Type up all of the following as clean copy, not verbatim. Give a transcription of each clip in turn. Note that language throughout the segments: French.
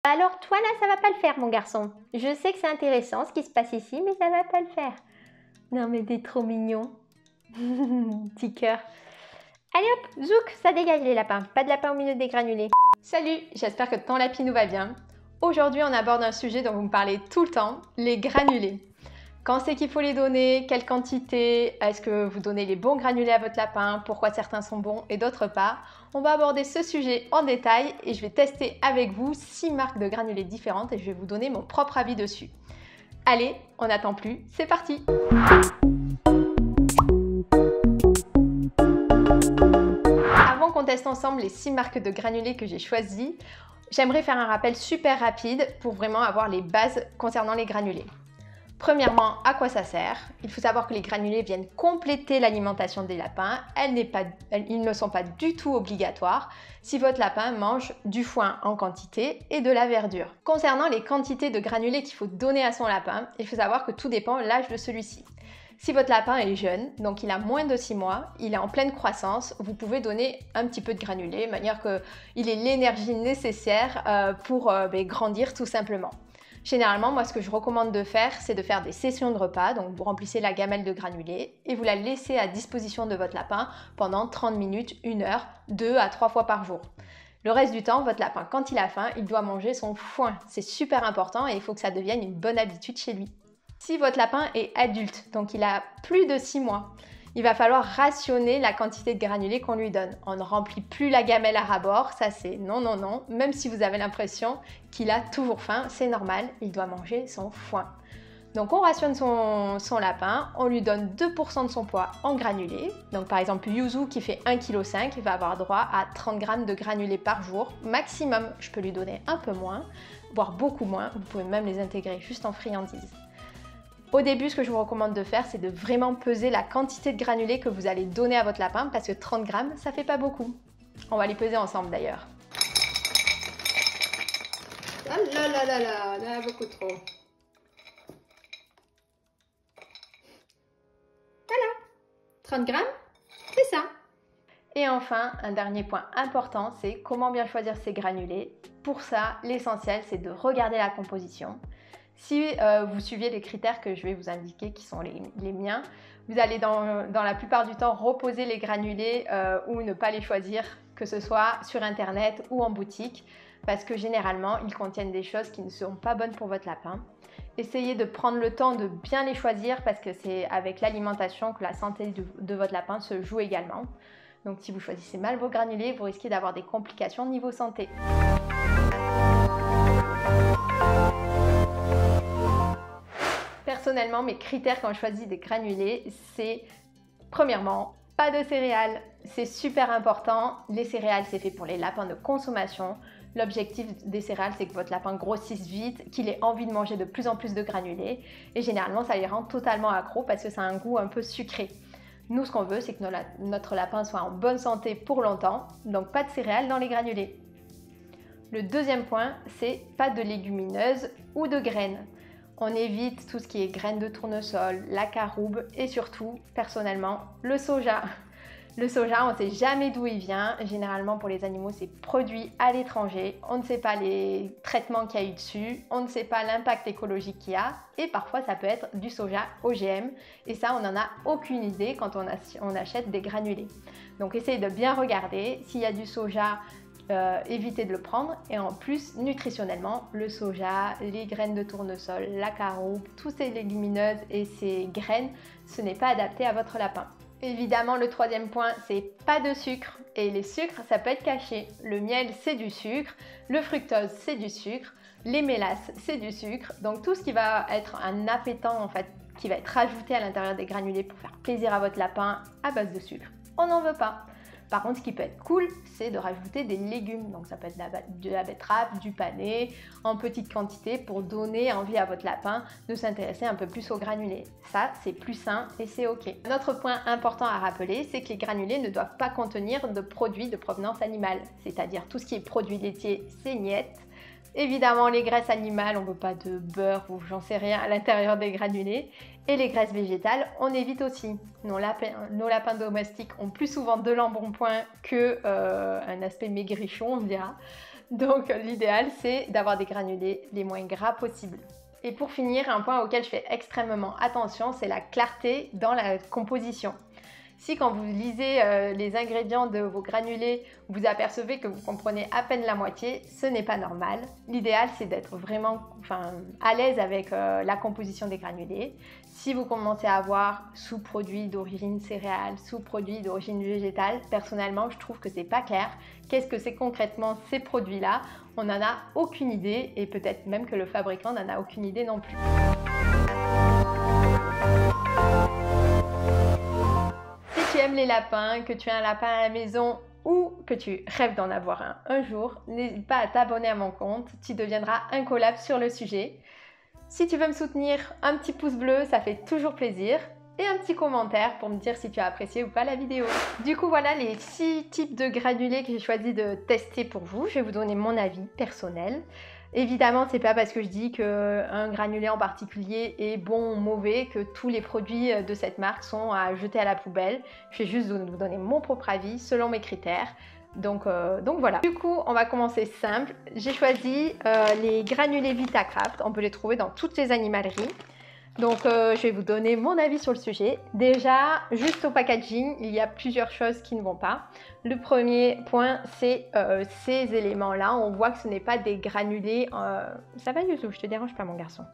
Alors toi là, ça va pas le faire mon garçon. Je sais que c'est intéressant ce qui se passe ici, mais ça va pas le faire. Non mais t'es trop mignon. Petit cœur. Allez hop, zouk, ça dégage les lapins. Pas de lapin au milieu des granulés. Salut, j'espère que ton lapinou va bien. Aujourd'hui, on aborde un sujet dont vous me parlez tout le temps, les granulés. Quand c'est qu'il faut les donner, quelle quantité, est-ce que vous donnez les bons granulés à votre lapin, pourquoi certains sont bons et d'autres pas. On va aborder ce sujet en détail et je vais tester avec vous 6 marques de granulés différentes et je vais vous donner mon propre avis dessus. Allez, on n'attend plus, c'est parti! Avant qu'on teste ensemble les 6 marques de granulés que j'ai choisies, j'aimerais faire un rappel super rapide pour vraiment avoir les bases concernant les granulés. Premièrement, à quoi ça sert? Il faut savoir que les granulés viennent compléter l'alimentation des lapins. Ils ne sont pas du tout obligatoires si votre lapin mange du foin en quantité et de la verdure. Concernant les quantités de granulés qu'il faut donner à son lapin, il faut savoir que tout dépend de l'âge de celui-ci. Si votre lapin est jeune, donc il a moins de 6 mois, il est en pleine croissance, vous pouvez donner un petit peu de granulés, de manière qu'il ait l'énergie nécessaire pour grandir tout simplement. Généralement, moi, ce que je recommande de faire, c'est de faire des sessions de repas. Donc, vous remplissez la gamelle de granulés et vous la laissez à disposition de votre lapin pendant 30 minutes, 1 heure, 2 à 3 fois par jour. Le reste du temps, votre lapin, quand il a faim, il doit manger son foin. C'est super important et il faut que ça devienne une bonne habitude chez lui. Si votre lapin est adulte, donc il a plus de 6 mois, il va falloir rationner la quantité de granulés qu'on lui donne. On ne remplit plus la gamelle à ras-bord, ça c'est non, non, non. Même si vous avez l'impression qu'il a toujours faim, c'est normal, il doit manger son foin. Donc on rationne son lapin, on lui donne 2% de son poids en granulés. Donc par exemple Yuzu qui fait 1,5 kg va avoir droit à 30 g de granulés par jour. Maximum, je peux lui donner un peu moins, voire beaucoup moins. Vous pouvez même les intégrer juste en friandises. Au début, ce que je vous recommande de faire, c'est de vraiment peser la quantité de granulés que vous allez donner à votre lapin parce que 30 grammes, ça fait pas beaucoup. On va les peser ensemble d'ailleurs. Ah là là là là, on en a beaucoup trop. Voilà, 30 grammes, c'est ça. Et enfin, un dernier point important, c'est comment bien choisir ces granulés. Pour ça, l'essentiel, c'est de regarder la composition. Si vous suivez les critères que je vais vous indiquer, qui sont les miens, vous allez dans la plupart du temps reposer les granulés ou ne pas les choisir, que ce soit sur internet ou en boutique, parce que généralement, ils contiennent des choses qui ne seront pas bonnes pour votre lapin. Essayez de prendre le temps de bien les choisir, parce que c'est avec l'alimentation que la santé de votre lapin se joue également. Donc si vous choisissez mal vos granulés, vous risquez d'avoir des complications niveau santé. Personnellement, mes critères quand je choisis des granulés, c'est premièrement, pas de céréales. C'est super important. Les céréales, c'est fait pour les lapins de consommation. L'objectif des céréales, c'est que votre lapin grossisse vite, qu'il ait envie de manger de plus en plus de granulés. Et généralement, ça les rend totalement accros parce que ça a un goût un peu sucré. Nous, ce qu'on veut, c'est que notre lapin soit en bonne santé pour longtemps. Donc, pas de céréales dans les granulés. Le deuxième point, c'est pas de légumineuses ou de graines. On évite tout ce qui est graines de tournesol, la caroube et surtout, personnellement, le soja. Le soja, on ne sait jamais d'où il vient. Généralement, pour les animaux, c'est produit à l'étranger. On ne sait pas les traitements qu'il y a eu dessus. On ne sait pas l'impact écologique qu'il y a. Et parfois, ça peut être du soja OGM. Et ça, on n'en a aucune idée quand on achète des granulés. Donc, essayez de bien regarder. S'il y a du soja, évitez de le prendre. Et en plus, nutritionnellement, le soja, les graines de tournesol, la caroube, toutes ces légumineuses et ces graines, ce n'est pas adapté à votre lapin. Évidemment, le troisième point, c'est pas de sucre. Et les sucres, ça peut être caché. Le miel, c'est du sucre. Le fructose, c'est du sucre. Les mélasses, c'est du sucre. Donc tout ce qui va être un appétant, en fait, qui va être rajouté à l'intérieur des granulés pour faire plaisir à votre lapin à base de sucre, on n'en veut pas. Par contre, ce qui peut être cool, c'est de rajouter des légumes. Donc ça peut être de la betterave, du panais, en petite quantité pour donner envie à votre lapin de s'intéresser un peu plus aux granulés. Ça, c'est plus sain et c'est ok. Un autre point important à rappeler, c'est que les granulés ne doivent pas contenir de produits de provenance animale. C'est-à-dire tout ce qui est produits laitiers, c'est niet. Évidemment, les graisses animales, on ne veut pas de beurre ou j'en sais rien à l'intérieur des granulés. Et les graisses végétales, on évite aussi. Nos lapins domestiques ont plus souvent de l'embonpoint qu'un aspect maigrichon, on dira. Donc l'idéal, c'est d'avoir des granulés les moins gras possibles. Et pour finir, un point auquel je fais extrêmement attention, c'est la clarté dans la composition. Si quand vous lisez les ingrédients de vos granulés, vous apercevez que vous comprenez à peine la moitié, ce n'est pas normal. L'idéal, c'est d'être vraiment à l'aise avec la composition des granulés. Si vous commencez à avoir sous-produits d'origine céréale, sous-produits d'origine végétale, personnellement, je trouve que c'est pas clair. Qu'est-ce que c'est concrètement ces produits-là? On n'en a aucune idée et peut-être même que le fabricant n'en a aucune idée non plus. Si tu aimes les lapins, que tu as un lapin à la maison ou que tu rêves d'en avoir un jour, n'hésite pas à t'abonner à mon compte, tu deviendras incollable sur le sujet. Si tu veux me soutenir, un petit pouce bleu, ça fait toujours plaisir. Et un petit commentaire pour me dire si tu as apprécié ou pas la vidéo. Du coup, voilà les 6 types de granulés que j'ai choisi de tester pour vous. Je vais vous donner mon avis personnel. Évidemment, c'est pas parce que je dis qu'un granulé en particulier est bon ou mauvais que tous les produits de cette marque sont à jeter à la poubelle. Je vais juste vous donner mon propre avis selon mes critères. Donc voilà. Du coup, on va commencer simple. J'ai choisi les granulés Vitacraft. On peut les trouver dans toutes les animaleries. Donc je vais vous donner mon avis sur le sujet. Déjà, juste au packaging, il y a plusieurs choses qui ne vont pas. Le premier point, c'est ces éléments-là. On voit que ce n'est pas des granulés. Ça va Youssouf, je te dérange pas mon garçon.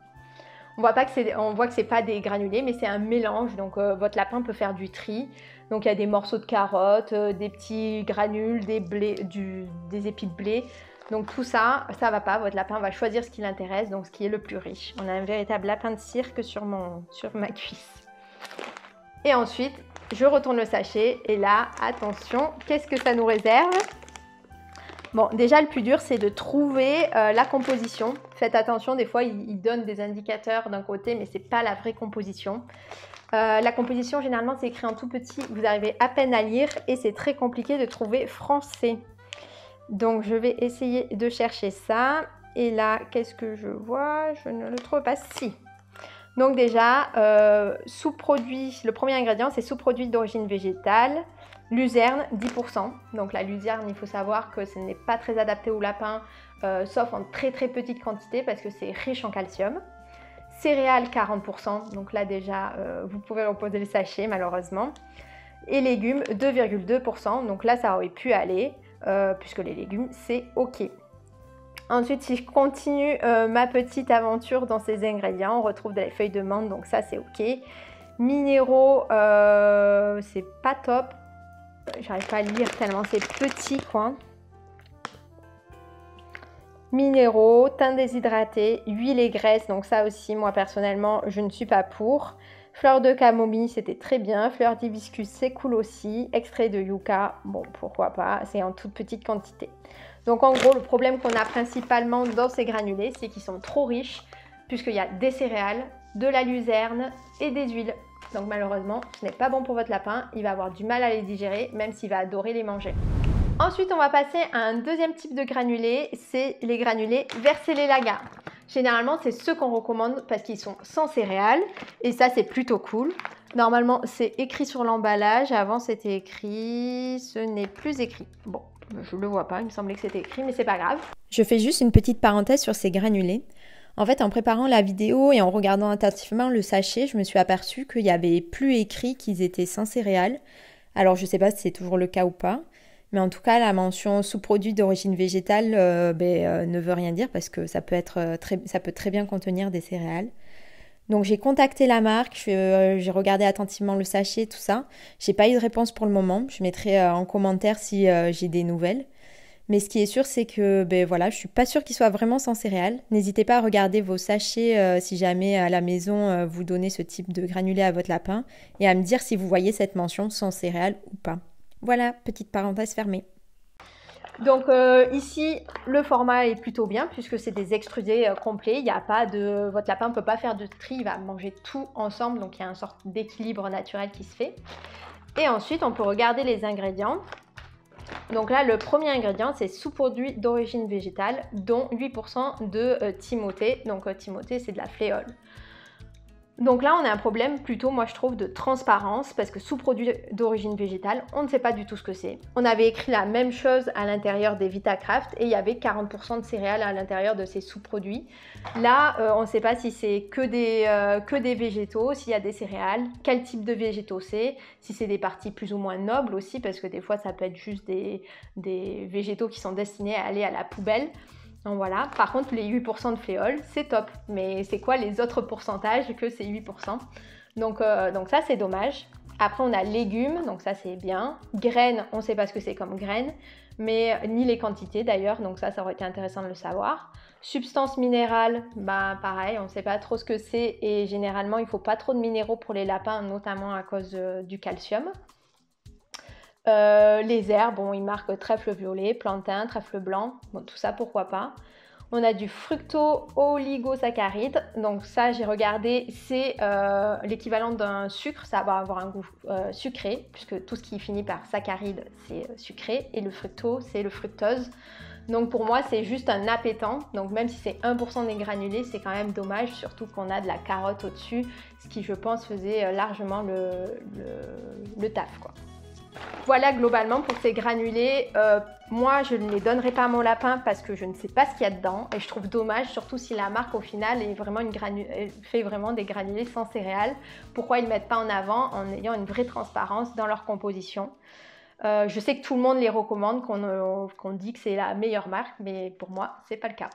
On voit que c'est pas des granulés, mais c'est un mélange. Donc votre lapin peut faire du tri. Donc il y a des morceaux de carottes, des petits granules, des épis de blé. Donc tout ça, ça va pas, votre lapin va choisir ce qui l'intéresse, donc ce qui est le plus riche. On a un véritable lapin de cirque sur ma cuisse. Et ensuite, je retourne le sachet et là, attention, qu'est-ce que ça nous réserve? Bon, déjà le plus dur, c'est de trouver la composition. Faites attention, des fois, ils donnent des indicateurs d'un côté, mais c'est pas la vraie composition. La composition, généralement, c'est écrit en tout petit, vous arrivez à peine à lire et c'est très compliqué de trouver français. Donc je vais essayer de chercher ça. Et là, qu'est-ce que je vois? Je ne le trouve pas. Si. Donc déjà, sous-produit, le premier ingrédient, c'est sous-produit d'origine végétale. Luzerne, 10%. Donc la luzerne, il faut savoir que ce n'est pas très adapté au lapin, sauf en très très petite quantité parce que c'est riche en calcium. Céréales, 40%. Donc là déjà, vous pouvez reposer le sachet malheureusement. Et légumes, 2,2%. Donc là, ça aurait pu aller. Puisque les légumes c'est ok. Ensuite, si je continue ma petite aventure dans ces ingrédients, on retrouve des feuilles de menthe, donc ça c'est ok. Minéraux, c'est pas top. J'arrive pas à lire tellement c'est petit quoi. Minéraux, thym déshydraté, huile et graisse, donc ça aussi moi personnellement je ne suis pas pour. Fleur de camomille, c'était très bien. Fleur d'hibiscus, c'est cool aussi. Extrait de yucca, bon, pourquoi pas. C'est en toute petite quantité. Donc, en gros, le problème qu'on a principalement dans ces granulés, c'est qu'ils sont trop riches, puisqu'il y a des céréales, de la luzerne et des huiles. Donc, malheureusement, ce n'est pas bon pour votre lapin. Il va avoir du mal à les digérer, même s'il va adorer les manger. Ensuite, on va passer à un deuxième type de granulés. C'est les granulés Verselaga. Généralement, c'est ceux qu'on recommande parce qu'ils sont sans céréales et ça, c'est plutôt cool. Normalement, c'est écrit sur l'emballage. Avant, c'était écrit... Ce n'est plus écrit. Bon, je ne le vois pas. Il me semblait que c'était écrit, mais c'est pas grave. Je fais juste une petite parenthèse sur ces granulés. En fait, en préparant la vidéo et en regardant attentivement le sachet, je me suis aperçue qu'il n'y avait plus écrit qu'ils étaient sans céréales. Alors, je ne sais pas si c'est toujours le cas ou pas. Mais en tout cas, la mention sous-produit d'origine végétale ne veut rien dire parce que ça peut très bien contenir des céréales. Donc j'ai contacté la marque, j'ai regardé attentivement le sachet, tout ça. J'ai pas eu de réponse pour le moment. Je mettrai en commentaire si j'ai des nouvelles. Mais ce qui est sûr, c'est que je suis pas sûre qu'ils soient vraiment sans céréales. N'hésitez pas à regarder vos sachets si jamais à la maison vous donnez ce type de granulé à votre lapin et à me dire si vous voyez cette mention sans céréales ou pas. Voilà, petite parenthèse fermée. Donc ici, le format est plutôt bien puisque c'est des extrudés complets. Il n'y a pas de... Votre lapin ne peut pas faire de tri, il va manger tout ensemble. Donc il y a une sorte d'équilibre naturel qui se fait. Et ensuite, on peut regarder les ingrédients. Donc là, le premier ingrédient, c'est sous-produit d'origine végétale, dont 8% de Timothée. Donc Timothée, c'est de la fléole. Donc là, on a un problème plutôt, moi je trouve, de transparence parce que sous-produits d'origine végétale, on ne sait pas du tout ce que c'est. On avait écrit la même chose à l'intérieur des VitaCraft et il y avait 40% de céréales à l'intérieur de ces sous-produits. Là, on ne sait pas si c'est que des végétaux, s'il y a des céréales, quel type de végétaux c'est, si c'est des parties plus ou moins nobles aussi parce que des fois ça peut être juste des végétaux qui sont destinés à aller à la poubelle. Donc voilà, par contre les 8% de fléol, c'est top. Mais c'est quoi les autres pourcentages que ces 8%? Donc ça c'est dommage. Après on a légumes, donc ça c'est bien. Graines, on ne sait pas ce que c'est comme graines, mais ni les quantités d'ailleurs, donc ça aurait été intéressant de le savoir. Substances minérales, bah pareil, on ne sait pas trop ce que c'est et généralement il ne faut pas trop de minéraux pour les lapins, notamment à cause du calcium. Les herbes, bon, ils marquent trèfle violet, plantain, trèfle blanc, bon, tout ça pourquoi pas. On a du fructo-oligosaccharide, donc ça j'ai regardé, c'est l'équivalent d'un sucre, ça va avoir un goût sucré, puisque tout ce qui finit par saccharide c'est sucré, et le fructose c'est le fructose. Donc pour moi c'est juste un appétant, donc même si c'est 1% des granulés, c'est quand même dommage, surtout qu'on a de la carotte au-dessus, ce qui je pense faisait largement le taf quoi. Voilà globalement pour ces granulés, moi je ne les donnerai pas à mon lapin parce que je ne sais pas ce qu'il y a dedans et je trouve dommage, surtout si la marque au final est vraiment fait vraiment des granulés sans céréales. Pourquoi ils ne mettent pas en avant en ayant une vraie transparence dans leur composition? Je sais que tout le monde les recommande, qu'on dit que c'est la meilleure marque, mais pour moi c'est pas le cas.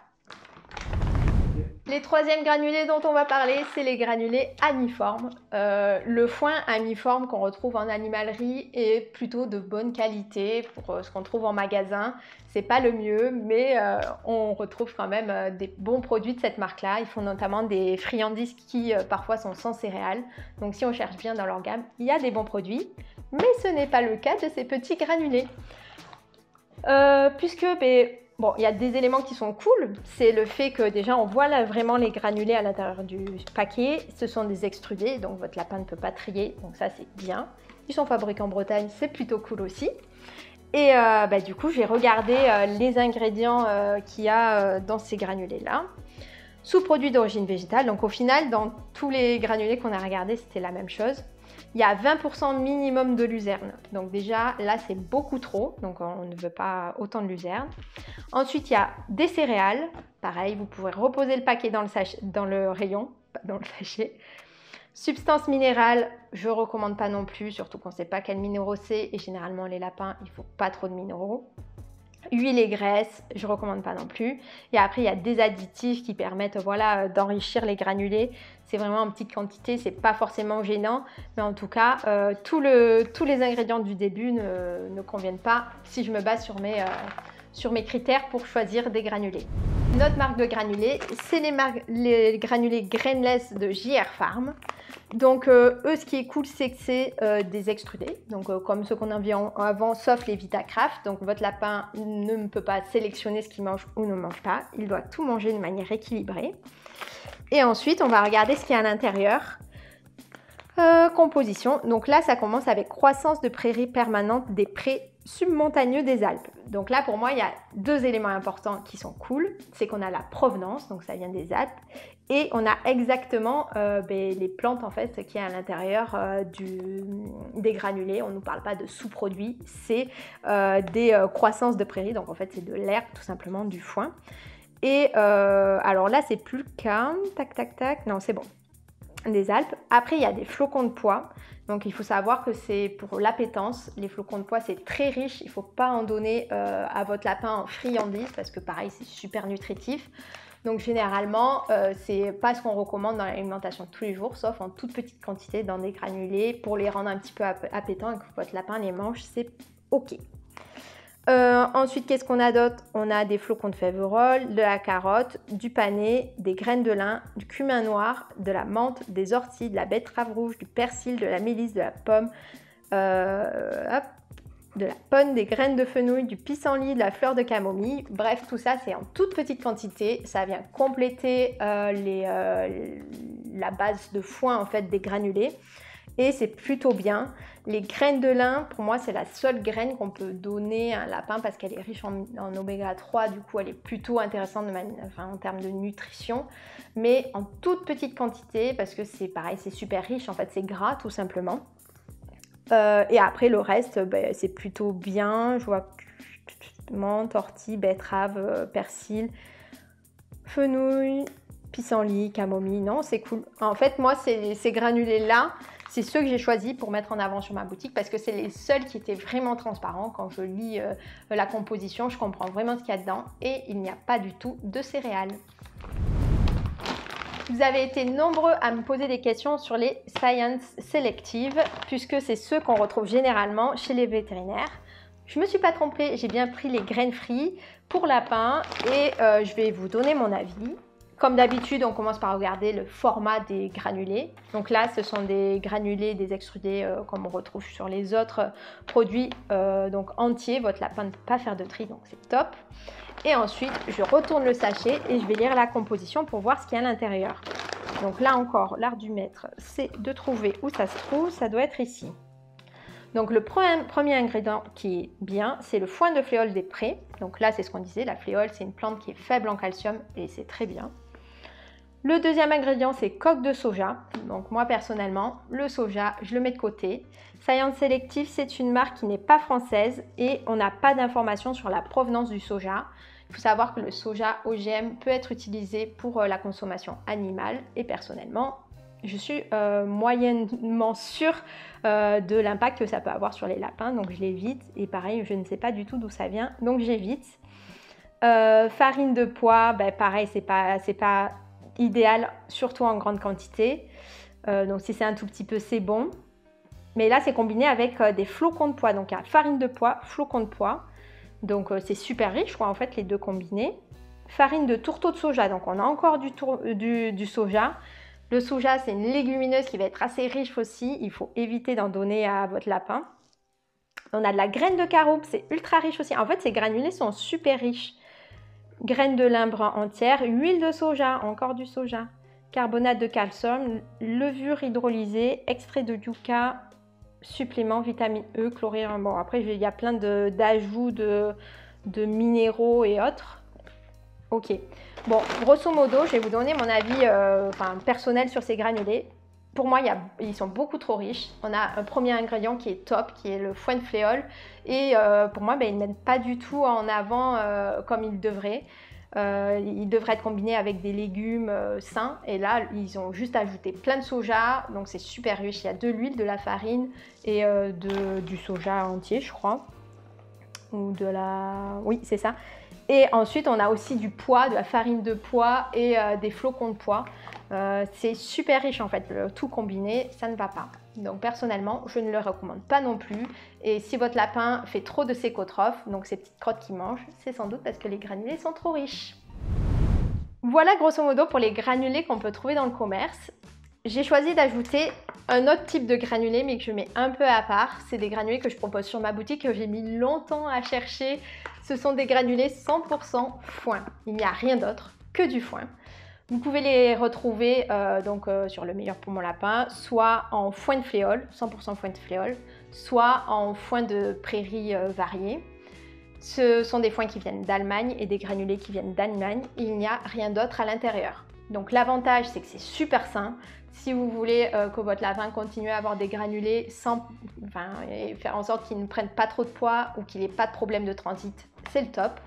Les troisièmes granulés dont on va parler, c'est les granulés amiformes. Le foin amiforme qu'on retrouve en animalerie est plutôt de bonne qualité pour ce qu'on trouve en magasin. C'est pas le mieux, mais on retrouve quand même des bons produits de cette marque-là. Ils font notamment des friandises qui parfois sont sans céréales. Donc si on cherche bien dans leur gamme, il y a des bons produits. Mais ce n'est pas le cas de ces petits granulés. Bon, il y a des éléments qui sont cool, c'est le fait que déjà on voit là vraiment les granulés à l'intérieur du paquet, ce sont des extrudés, donc votre lapin ne peut pas trier, donc ça c'est bien. Ils sont fabriqués en Bretagne, c'est plutôt cool aussi. Et du coup j'ai regardé les ingrédients qu'il y a dans ces granulés là. Sous-produits d'origine végétale, donc au final dans tous les granulés qu'on a regardés c'était la même chose. Il y a 20% minimum de luzerne, donc déjà là c'est beaucoup trop, donc on ne veut pas autant de luzerne. Ensuite il y a des céréales, pareil vous pouvez reposer le paquet dans le rayon, pas dans le sachet. Substances minérales, je ne recommande pas non plus, surtout qu'on ne sait pas quels minéraux c'est et généralement les lapins il ne faut pas trop de minéraux. Huile et graisse, je ne recommande pas non plus. Et après, il y a des additifs qui permettent voilà, d'enrichir les granulés. C'est vraiment en petite quantité, c'est pas forcément gênant. Mais en tout cas, tous les ingrédients du début ne conviennent pas si je me base sur mes critères pour choisir des granulés. Notre marque de granulés, c'est les granulés Grainless de JR Farm. Donc eux, ce qui est cool, c'est que c'est des extrudés, donc comme ceux qu'on a vus avant, sauf les VitaCraft. Donc votre lapin ne peut pas sélectionner ce qu'il mange ou ne mange pas, il doit tout manger de manière équilibrée. Et ensuite, on va regarder ce qu'il y a à l'intérieur. Composition, donc là ça commence avec croissance de prairies permanentes des prés submontagneux des Alpes. Donc là pour moi il y a deux éléments importants qui sont cool, c'est qu'on a la provenance, donc ça vient des Alpes, et on a exactement les plantes en fait qui est à l'intérieur des granulés. On ne nous parle pas de sous-produits, c'est des croissances de prairies, donc en fait c'est de l'herbe tout simplement, du foin. Et alors là c'est plus le cas, tac tac tac, non c'est bon. Des Alpes. Après il y a des flocons de pois, donc il faut savoir que c'est pour l'appétence. Les flocons de pois c'est très riche, il ne faut pas en donner à votre lapin en friandise parce que pareil c'est super nutritif. Donc généralement c'est pas ce qu'on recommande dans l'alimentation de tous les jours, sauf en toute petite quantité dans des granulés pour les rendre un petit peu appétants et que votre lapin les mange, c'est ok. Ensuite, qu'est-ce qu'on a d'autre? On a des flocons de fèverole, de la carotte, du panais, des graines de lin, du cumin noir, de la menthe, des orties, de la betterave rouge, du persil, de la mélisse, de la pomme, de la pomme, des graines de fenouil, du pissenlit, de la fleur de camomille. Bref, tout ça, c'est en toute petite quantité. Ça vient compléter la base de foin en fait des granulés. et c'est plutôt bien. Les graines de lin, pour moi, c'est la seule graine qu'on peut donner à un lapin parce qu'elle est riche en oméga 3, du coup elle est plutôt intéressante en termes de nutrition, mais en toute petite quantité parce que c'est pareil, c'est super riche, en fait c'est gras tout simplement. Et après le reste, c'est plutôt bien, je vois menthe, ortie, betterave, persil, fenouil, pissenlit, camomille, non c'est cool. En fait moi ces granulés là, c'est ceux que j'ai choisis pour mettre en avant sur ma boutique parce que c'est les seuls qui étaient vraiment transparents. Quand je lis la composition, je comprends vraiment ce qu'il y a dedans et il n'y a pas du tout de céréales. Vous avez été nombreux à me poser des questions sur les Science Selective puisque c'est ceux qu'on retrouve généralement chez les vétérinaires. Je ne me suis pas trompée, j'ai bien pris les graines free pour lapin et je vais vous donner mon avis. Comme d'habitude, on commence par regarder le format des granulés. Donc là, ce sont des granulés, des extrudés comme on retrouve sur les autres produits donc entiers. Votre lapin ne peut pas faire de tri, donc c'est top. Et ensuite, je retourne le sachet et je vais lire la composition pour voir ce qu'il y a à l'intérieur. Donc là encore, l'art du maître, c'est de trouver où ça se trouve. Ça doit être ici. Donc le premier ingrédient qui est bien, c'est le foin de fléole des prés. Donc là, c'est ce qu'on disait, la fléole, c'est une plante qui est faible en calcium et c'est très bien. Le deuxième ingrédient, c'est coque de soja. Donc moi, personnellement, le soja, je le mets de côté. Science Selective, c'est une marque qui n'est pas française et on n'a pas d'informations sur la provenance du soja. Il faut savoir que le soja OGM peut être utilisé pour la consommation animale et personnellement, je suis moyennement sûre de l'impact que ça peut avoir sur les lapins, donc je l'évite. Et pareil, je ne sais pas du tout d'où ça vient, donc j'évite. Farine de pois, pareil, c'est pas idéal, surtout en grande quantité. Donc si c'est un tout petit peu, c'est bon. Mais là, c'est combiné avec des flocons de pois. Donc il y a farine de pois, flocons de pois. Donc c'est super riche, en fait, les deux combinés. Farine de tourteau de soja, donc on a encore du soja. Le soja, c'est une légumineuse qui va être assez riche aussi. Il faut éviter d'en donner à votre lapin. On a de la graine de caroube, c'est ultra riche aussi. En fait, ces granulés sont super riches. Graines de lin brun entière, huile de soja, encore du soja. Carbonate de calcium, levure hydrolysée, extrait de yucca, supplément, vitamine E, chlorure. Bon, après, il y a plein d'ajouts de minéraux et autres. Ok. Bon, grosso modo, je vais vous donner mon avis personnel sur ces granulés. Pour moi, ils sont beaucoup trop riches. On a un premier ingrédient qui est top, qui est le foin de fléole. Et pour moi, ils ne mettent pas du tout en avant comme ils devraient. Ils devraient être combinés avec des légumes sains. Et là, ils ont juste ajouté plein de soja. Donc, c'est super riche. Il y a de l'huile, de la farine et du soja entier, je crois. Ou de la... Oui, c'est ça. Et ensuite, on a aussi du pois, de la farine de pois et des flocons de pois. C'est super riche en fait, tout combiné, ça ne va pas. Donc personnellement, je ne le recommande pas non plus. Et si votre lapin fait trop de sécotrophes, donc ces petites crottes qu'il mange, c'est sans doute parce que les granulés sont trop riches. Voilà grosso modo pour les granulés qu'on peut trouver dans le commerce. J'ai choisi d'ajouter un autre type de granulé, mais que je mets un peu à part. C'est des granulés que je propose sur ma boutique, que j'ai mis longtemps à chercher. Ce sont des granulés 100% foin. Il n'y a rien d'autre que du foin. Vous pouvez les retrouver sur le meilleur pour mon lapin, soit en foin de fléole, 100% foin de fléole, soit en foin de prairie varié. Ce sont des foins qui viennent d'Allemagne et des granulés qui viennent d'Allemagne. Il n'y a rien d'autre à l'intérieur. Donc l'avantage, c'est que c'est super sain. Si vous voulez que votre lapin continue à avoir des granulés et faire en sorte qu'il ne prenne pas trop de poids ou qu'il n'ait pas de problème de transit, c'est le top.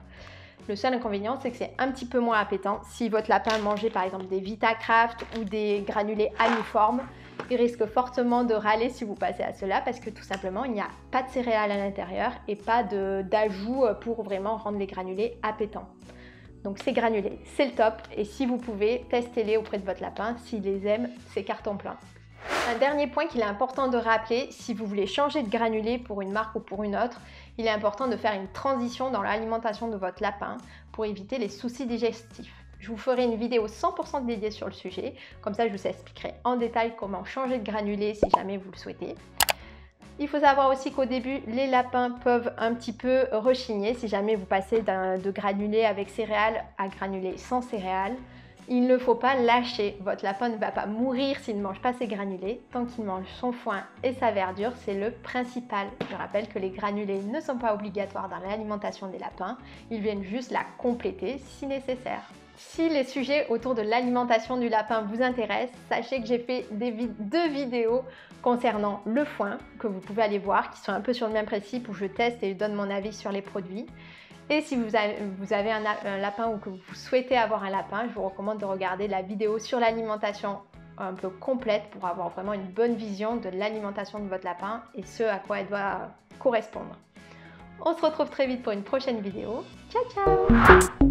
Le seul inconvénient, c'est que c'est un petit peu moins appétant. Si votre lapin mangeait par exemple des Vitacraft ou des granulés aliformes, il risque fortement de râler si vous passez à cela parce que tout simplement, il n'y a pas de céréales à l'intérieur et pas d'ajout pour vraiment rendre les granulés appétants. Donc ces granulés, c'est le top et si vous pouvez, testez-les auprès de votre lapin. S'il les aime, c'est carton plein. Un dernier point qu'il est important de rappeler, si vous voulez changer de granulé pour une marque ou pour une autre, il est important de faire une transition dans l'alimentation de votre lapin pour éviter les soucis digestifs. Je vous ferai une vidéo 100% dédiée sur le sujet, comme ça je vous expliquerai en détail comment changer de granulé si jamais vous le souhaitez. Il faut savoir aussi qu'au début, les lapins peuvent un petit peu rechigner si jamais vous passez de granulé avec céréales à granulé sans céréales. Il ne faut pas lâcher. Votre lapin ne va pas mourir s'il ne mange pas ses granulés. Tant qu'il mange son foin et sa verdure, c'est le principal. Je rappelle que les granulés ne sont pas obligatoires dans l'alimentation des lapins. Ils viennent juste la compléter si nécessaire. Si les sujets autour de l'alimentation du lapin vous intéressent, sachez que j'ai fait deux vidéos concernant le foin que vous pouvez aller voir, qui sont un peu sur le même principe où je teste et je donne mon avis sur les produits. Et si vous avez un lapin ou que vous souhaitez avoir un lapin, je vous recommande de regarder la vidéo sur l'alimentation un peu complète pour avoir vraiment une bonne vision de l'alimentation de votre lapin et ce à quoi elle doit correspondre. On se retrouve très vite pour une prochaine vidéo. Ciao ciao!